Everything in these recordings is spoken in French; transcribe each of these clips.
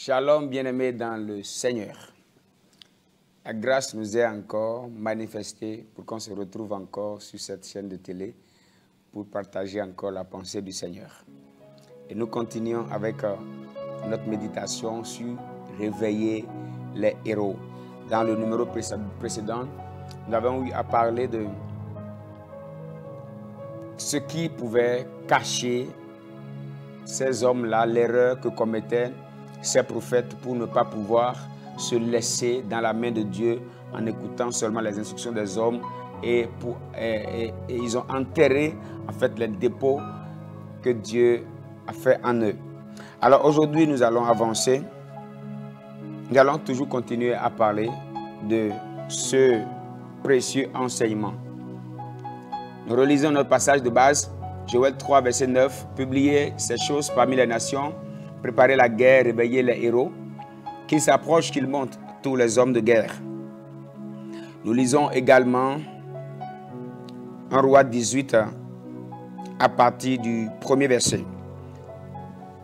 Shalom bien-aimés dans le Seigneur. La grâce nous est encore manifestée pour qu'on se retrouve encore sur cette chaîne de télé pour partager encore la pensée du Seigneur. Et nous continuons avec notre méditation sur réveiller les héros. Dans le numéro précédent, nous avons eu à parler de ce qui pouvait cacher ces hommes-là, l'erreur que commettaient ces prophètes pour ne pas pouvoir se laisser dans la main de Dieu en écoutant seulement les instructions des hommes et ils ont enterré en fait les dépôts que Dieu a fait en eux. Alors aujourd'hui nous allons avancer, nous allons toujours continuer à parler de ce précieux enseignement. Nous relisons notre passage de base, Joël 3 verset 9, publiez ces choses parmi les nations, préparez la guerre, réveillez les héros, qu'ils s'approchent, qu'ils montent, tous les hommes de guerre. Nous lisons également 1 Roi 18 à partir du premier verset.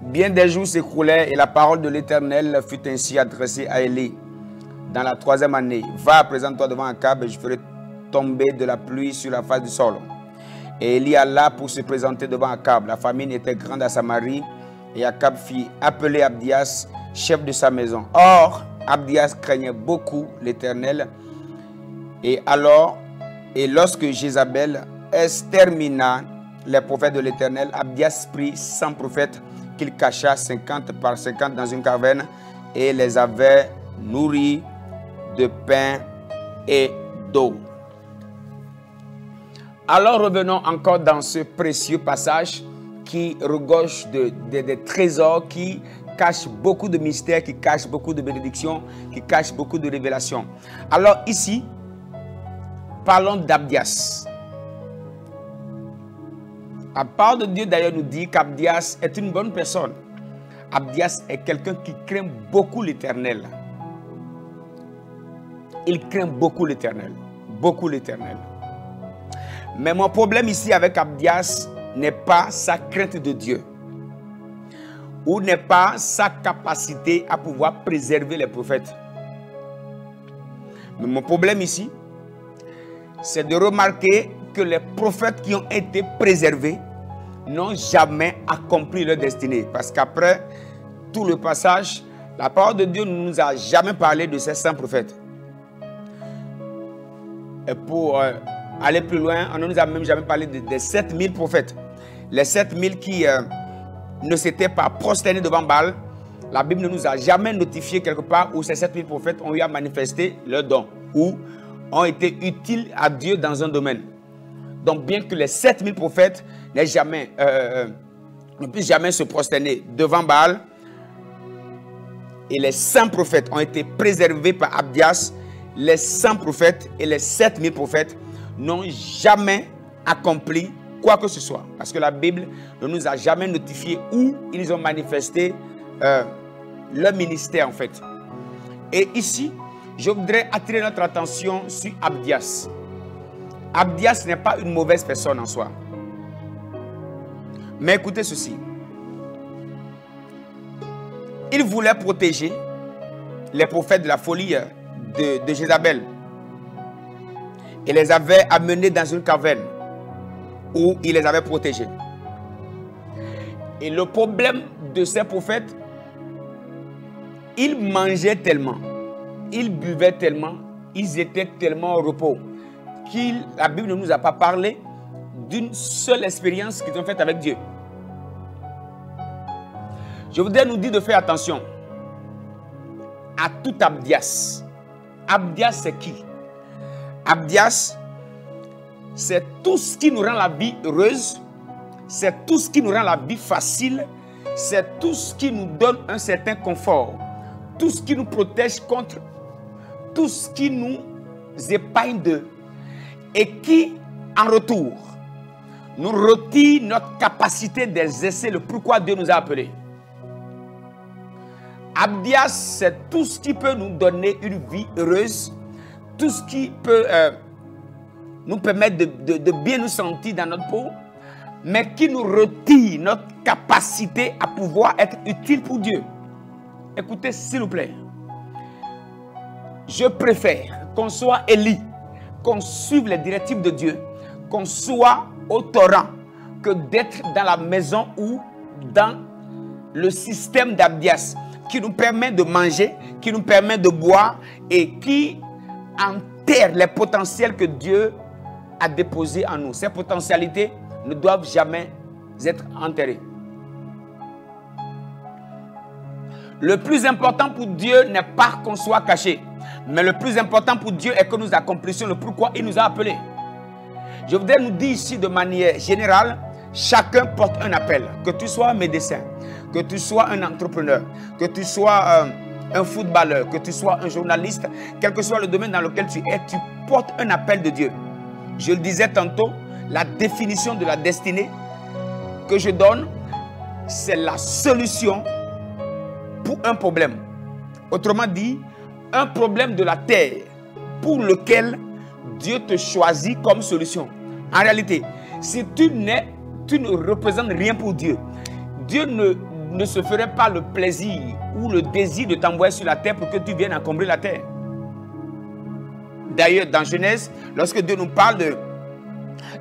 Bien des jours s'écoulaient et la parole de l'Éternel fut ainsi adressée à Élie dans la 3e année. Va, présente-toi devant Akab et je ferai tomber de la pluie sur la face du sol. Et Élie alla pour se présenter devant Akab. La famine était grande à Samarie et Akab fit appeler Abdias, chef de sa maison. Or, Abdias craignait beaucoup l'Éternel. Et lorsque Jézabel extermina les prophètes de l'Éternel, Abdias prit 100 prophètes qu'il cacha 50 par 50 dans une caverne et les avait nourris de pain et d'eau. Alors revenons encore dans ce précieux passage qui regorge des trésors, qui cache beaucoup de mystères, qui cache beaucoup de bénédictions, qui cache beaucoup de révélations. Alors ici, parlons d'Abdias. La parole de Dieu d'ailleurs nous dit qu'Abdias est une bonne personne. Abdias est quelqu'un qui craint beaucoup l'Éternel. Il craint beaucoup l'Éternel. Beaucoup l'Éternel. Mais mon problème ici avec Abdias n'est pas sa crainte de Dieu. Ou n'est pas sa capacité à pouvoir préserver les prophètes. Mais mon problème ici, c'est de remarquer que les prophètes qui ont été préservés n'ont jamais accompli leur destinée. Parce qu'après tout le passage, la parole de Dieu ne nous a jamais parlé de ces 100 prophètes. Et pour aller plus loin, on ne nous a même jamais parlé des 7000 prophètes. Les 7000 qui ne s'étaient pas prosternés devant Baal. La Bible ne nous a jamais notifié quelque part où ces 7000 prophètes ont eu à manifester leur don ou ont été utiles à Dieu dans un domaine. Donc bien que les 7000 prophètes ne puissent jamais se prosterner devant Baal, et les 100 prophètes ont été préservés par Abdias, les 100 prophètes et les 7000 prophètes n'ont jamais accompli quoi que ce soit. Parce que la Bible ne nous a jamais notifié où ils ont manifesté leur ministère en fait. Et ici, je voudrais attirer notre attention sur Abdias. Abdias n'est pas une mauvaise personne en soi. Mais écoutez ceci. Il voulait protéger les prophètes de la folie de Jézabel. Il les avait amenés dans une caverne où il les avait protégés. Et le problème de ces prophètes, ils mangeaient tellement, ils buvaient tellement, ils étaient tellement au repos, la Bible ne nous a pas parlé d'une seule expérience qu'ils ont faite avec Dieu. Je voudrais nous dire de faire attention à tout Abdias. Abdias, c'est qui? Abdias, c'est tout ce qui nous rend la vie heureuse, c'est tout ce qui nous rend la vie facile, c'est tout ce qui nous donne un certain confort, tout ce qui nous protège contre, tout ce qui nous épargne d'eux et qui, en retour, nous retire notre capacité d'exercer le pourquoi Dieu nous a appelés. Abdias, c'est tout ce qui peut nous donner une vie heureuse, tout ce qui peut nous permettre de bien nous sentir dans notre peau, mais qui nous retire notre capacité à pouvoir être utile pour Dieu. écoutez s'il vous plaît. Je préfère qu'on soit Élie, qu'on suive les directives de Dieu, qu'on soit au torrent, que d'être dans la maison ou dans le système d'Abdias qui nous permet de manger, qui nous permet de boire et qui enterre les potentiels que Dieu a déposés en nous. Ces potentialités ne doivent jamais être enterrées. Le plus important pour Dieu n'est pas qu'on soit caché, mais le plus important pour Dieu est que nous accomplissions le pourquoi il nous a appelés. Je voudrais nous dire ici de manière générale, chacun porte un appel. Que tu sois un médecin, que tu sois un entrepreneur, que tu sois un footballeur, que tu sois un journaliste, quel que soit le domaine dans lequel tu es, tu portes un appel de Dieu. Je le disais tantôt, la définition de la destinée que je donne, c'est la solution pour un problème. Autrement dit, un problème de la terre pour lequel Dieu te choisit comme solution. En réalité, si tu ne représentes rien pour Dieu, Dieu ne se ferait pas le plaisir ou le désir de t'envoyer sur la terre pour que tu viennes encombrer la terre. D'ailleurs, dans Genèse, lorsque Dieu nous parle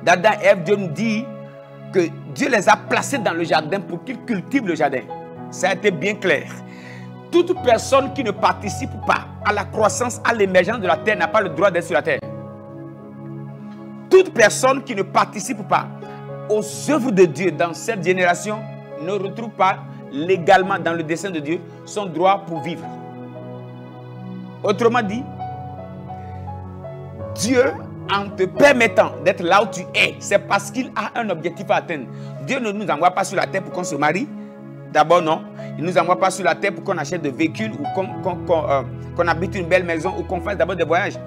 d'Adam et Ève, Dieu nous dit que Dieu les a placés dans le jardin pour qu'ils cultivent le jardin. Ça a été bien clair. Toute personne qui ne participe pas à la croissance, à l'émergence de la terre n'a pas le droit d'être sur la terre. Toute personne qui ne participe pas aux œuvres de Dieu dans cette génération ne retrouve pas légalement dans le dessein de Dieu son droit pour vivre. Autrement dit, Dieu, en te permettant d'être là où tu es, c'est parce qu'il a un objectif à atteindre. Dieu ne nous envoie pas sur la terre pour qu'on se marie. D'abord, non. Il ne nous envoie pas sur la terre pour qu'on achète des véhicules ou qu'on habite une belle maison ou qu'on fasse d'abord des voyages.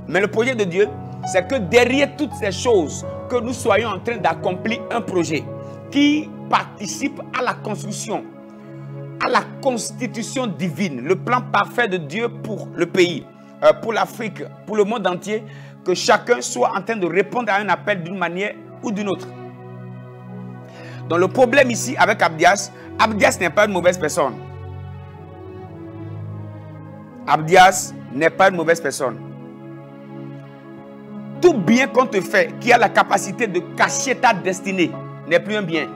Mais le projet de Dieu, c'est que derrière toutes ces choses, que nous soyons en train d'accomplir un projet qui participe à la construction, à la constitution divine, le plan parfait de Dieu pour le pays, pour l'Afrique, pour le monde entier, que chacun soit en train de répondre à un appel d'une manière ou d'une autre. Donc le problème ici avec Abdias, Abdias n'est pas une mauvaise personne. Abdias n'est pas une mauvaise personne. Tout bien qu'on te fait, qui a la capacité de cacher ta destinée, n'est plus un bien.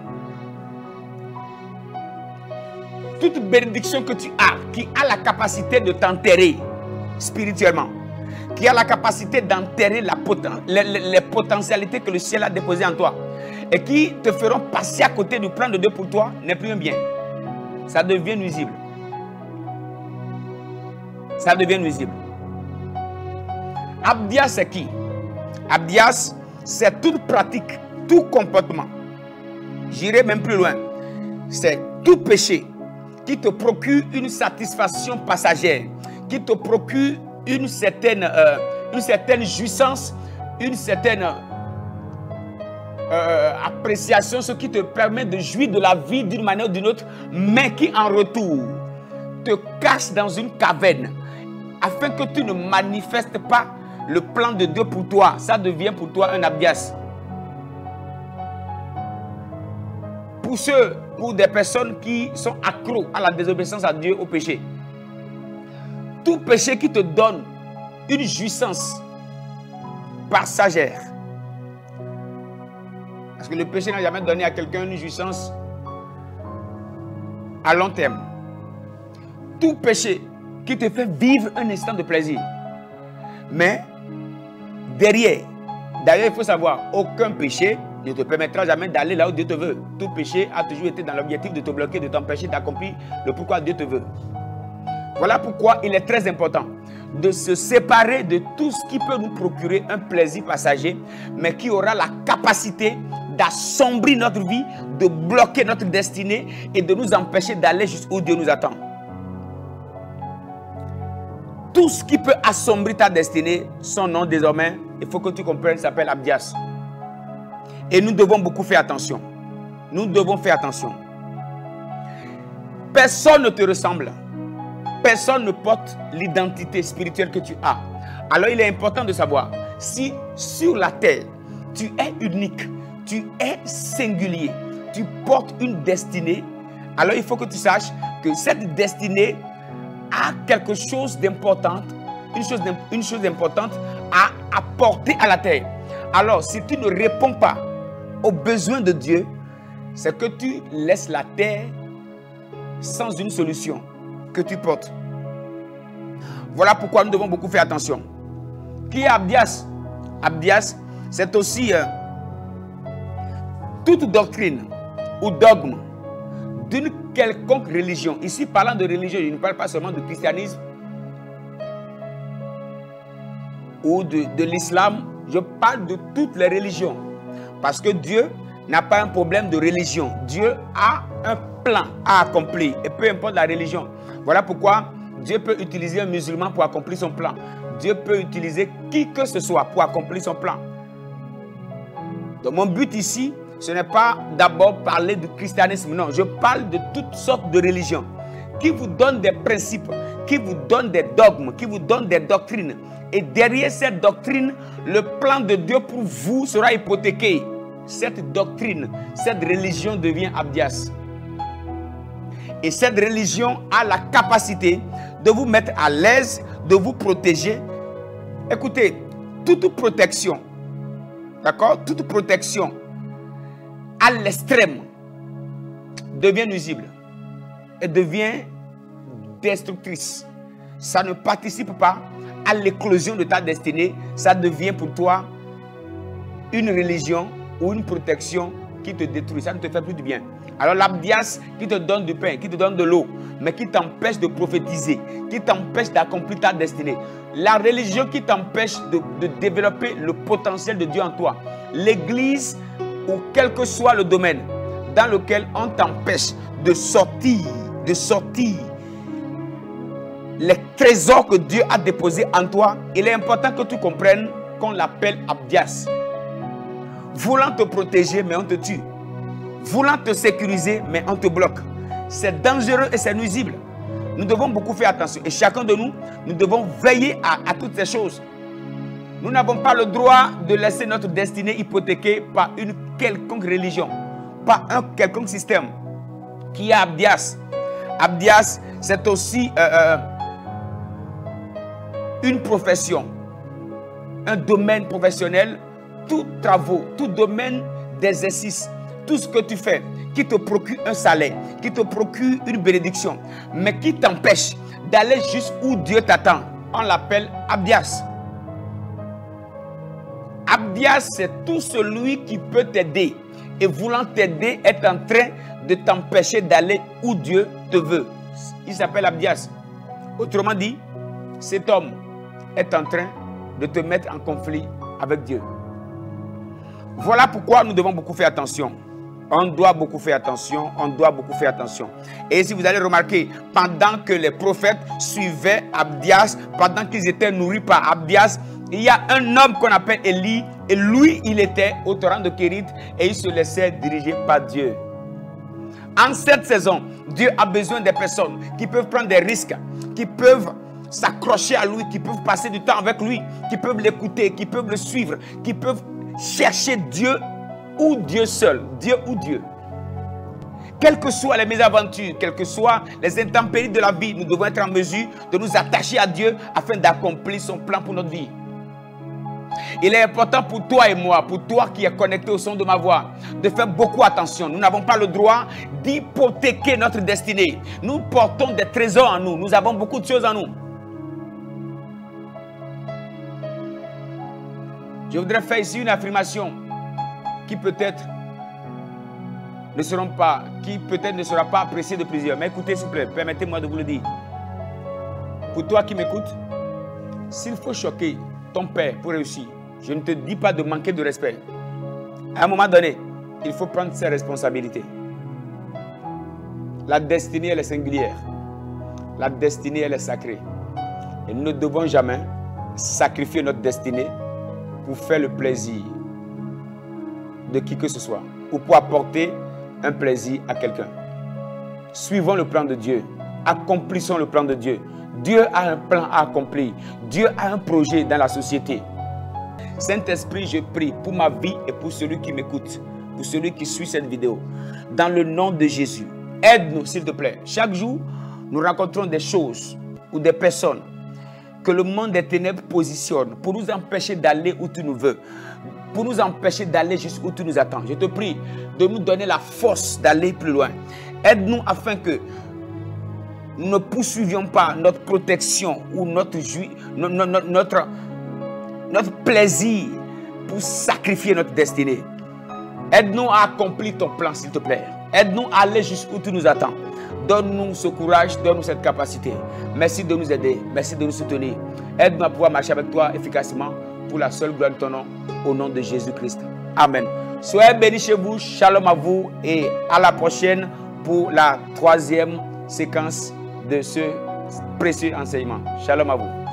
Toute bénédiction que tu as, qui a la capacité de t'enterrer spirituellement, qui a la capacité d'enterrer les potentialités que le ciel a déposées en toi, et qui te feront passer à côté du plan de Dieu pour toi, n'est plus un bien. Ça devient nuisible. Ça devient nuisible. Abdias, c'est qui? Abdias, c'est toute pratique, tout comportement. J'irai même plus loin. C'est tout péché qui te procure une satisfaction passagère, qui te procure une certaine jouissance, une certaine appréciation, ce qui te permet de jouir de la vie d'une manière ou d'une autre, mais qui en retour te cache dans une caverne afin que tu ne manifestes pas le plan de Dieu pour toi. Ça devient pour toi un Abdias. Pour des personnes qui sont accros à la désobéissance à Dieu, au péché, tout péché qui te donne une jouissance passagère, parce que le péché n'a jamais donné à quelqu'un une jouissance à long terme. Tout péché qui te fait vivre un instant de plaisir, mais derrière, d'ailleurs il faut savoir, aucun péché ne te permettra jamais d'aller là où Dieu te veut. Tout péché a toujours été dans l'objectif de te bloquer, de t'empêcher d'accomplir le pourquoi Dieu te veut. Voilà pourquoi il est très important de se séparer de tout ce qui peut nous procurer un plaisir passager, mais qui aura la capacité d'assombrir notre vie, de bloquer notre destinée et de nous empêcher d'aller jusqu'où Dieu nous attend. Tout ce qui peut assombrir ta destinée, son nom désormais, il faut que tu comprennes, s'appelle Abdias. Et nous devons beaucoup faire attention. Nous devons faire attention. Personne ne te ressemble. Personne ne porte l'identité spirituelle que tu as. Alors il est important de savoir, si sur la terre, tu es unique, tu es singulier, tu portes une destinée, alors il faut que tu saches que cette destinée a quelque chose d'important, une chose d'importante à apporter à la terre. Alors, si tu ne réponds pas aux besoins de Dieu, c'est que tu laisses la terre sans une solution que tu portes. Voilà pourquoi nous devons beaucoup faire attention. Qui est Abdias? Abdias, c'est aussi toute doctrine ou dogme d'une quelconque religion. Ici, parlant de religion, je ne parle pas seulement du christianisme ou de l'islam. Je parle de toutes les religions. Parce que Dieu n'a pas un problème de religion. Dieu a un plan à accomplir. Et peu importe la religion. Voilà pourquoi Dieu peut utiliser un musulman pour accomplir son plan. Dieu peut utiliser qui que ce soit pour accomplir son plan. Donc mon but ici, ce n'est pas d'abord parler du christianisme. Non, je parle de toutes sortes de religions qui vous donnent des principes, qui vous donnent des dogmes, qui vous donnent des doctrines. Et derrière cette doctrine, le plan de Dieu pour vous sera hypothéqué. Cette doctrine, cette religion devient Abdias. Et cette religion a la capacité de vous mettre à l'aise, de vous protéger. Écoutez, toute protection, d'accord, toute protection à l'extrême devient nuisible et devient destructrice. Ça ne participe pas à l'éclosion de ta destinée. Ça devient pour toi une religion ou une protection qui te détruit. Ça ne te fait plus du bien. Alors l'Abdias qui te donne du pain, qui te donne de l'eau, mais qui t'empêche de prophétiser, qui t'empêche d'accomplir ta destinée. La religion qui t'empêche de développer le potentiel de Dieu en toi. L'église, ou quel que soit le domaine dans lequel on t'empêche de sortir les trésors que Dieu a déposés en toi, il est important que tu comprennes qu'on l'appelle Abdias. Voulant te protéger, mais on te tue. Voulant te sécuriser, mais on te bloque. C'est dangereux et c'est nuisible. Nous devons beaucoup faire attention. Et chacun de nous, nous devons veiller à toutes ces choses. Nous n'avons pas le droit de laisser notre destinée hypothéquée par une quelconque religion, par un quelconque système. Qui est Abdias? Abdias, c'est aussi une profession, un domaine professionnel, tout travaux, tout domaine d'exercice, tout ce que tu fais qui te procure un salaire, qui te procure une bénédiction, mais qui t'empêche d'aller jusqu'où Dieu t'attend. On l'appelle Abdias. Abdias, c'est tout celui qui peut t'aider et voulant t'aider est en train de t'empêcher d'aller où Dieu te veut. Il s'appelle Abdias. Autrement dit, cet homme est en train de te mettre en conflit avec Dieu. Voilà pourquoi nous devons beaucoup faire attention. On doit beaucoup faire attention, on doit beaucoup faire attention. Et si vous allez remarquer, pendant que les prophètes suivaient Abdias, pendant qu'ils étaient nourris par Abdias, il y a un homme qu'on appelle Élie, et lui, il était au torrent de Kérit, et il se laissait diriger par Dieu. En cette saison, Dieu a besoin des personnes qui peuvent prendre des risques, qui peuvent s'accrocher à lui, qui peuvent passer du temps avec lui, qui peuvent l'écouter, qui peuvent le suivre, qui peuvent chercher Dieu ou Dieu seul, Dieu ou Dieu. Quelles que soient les mésaventures, quelles que soient les intempéries de la vie, nous devons être en mesure de nous attacher à Dieu afin d'accomplir son plan pour notre vie. Il est important pour toi et moi, pour toi qui es connecté au son de ma voix, de faire beaucoup attention. Nous n'avons pas le droit d'hypothéquer notre destinée. Nous portons des trésors en nous. Nous avons beaucoup de choses en nous. Je voudrais faire ici une affirmation qui peut-être ne sera pas appréciée de plusieurs. Mais écoutez s'il vous plaît, permettez-moi de vous le dire. Pour toi qui m'écoutes, s'il faut choquer ton père pour réussir, je ne te dis pas de manquer de respect. À un moment donné, il faut prendre ses responsabilités. La destinée, elle est singulière. La destinée, elle est sacrée. Et nous ne devons jamais sacrifier notre destinée pour faire le plaisir de qui que ce soit ou pour apporter un plaisir à quelqu'un. Suivons le plan de Dieu. Accomplissons le plan de Dieu. Dieu a un plan à accomplir. Dieu a un projet dans la société. Saint-Esprit, je prie pour ma vie et pour celui qui m'écoute, pour celui qui suit cette vidéo. Dans le nom de Jésus, aide-nous s'il te plaît. Chaque jour, nous rencontrons des choses ou des personnes que le monde des ténèbres positionne pour nous empêcher d'aller où tu nous veux, pour nous empêcher d'aller jusqu'où tu nous attends. Je te prie de nous donner la force d'aller plus loin. Aide-nous afin que nous ne poursuivions pas notre protection ou notre plaisir pour sacrifier notre destinée. Aide-nous à accomplir ton plan, s'il te plaît. Aide-nous à aller jusqu'où tu nous attends. Donne-nous ce courage, donne-nous cette capacité. Merci de nous aider, merci de nous soutenir. Aide-nous à pouvoir marcher avec toi efficacement pour la seule gloire de ton nom, au nom de Jésus-Christ. Amen. Soyez bénis chez vous, shalom à vous et à la prochaine pour la 3e séquence de ce précieux enseignement. Shalom à vous.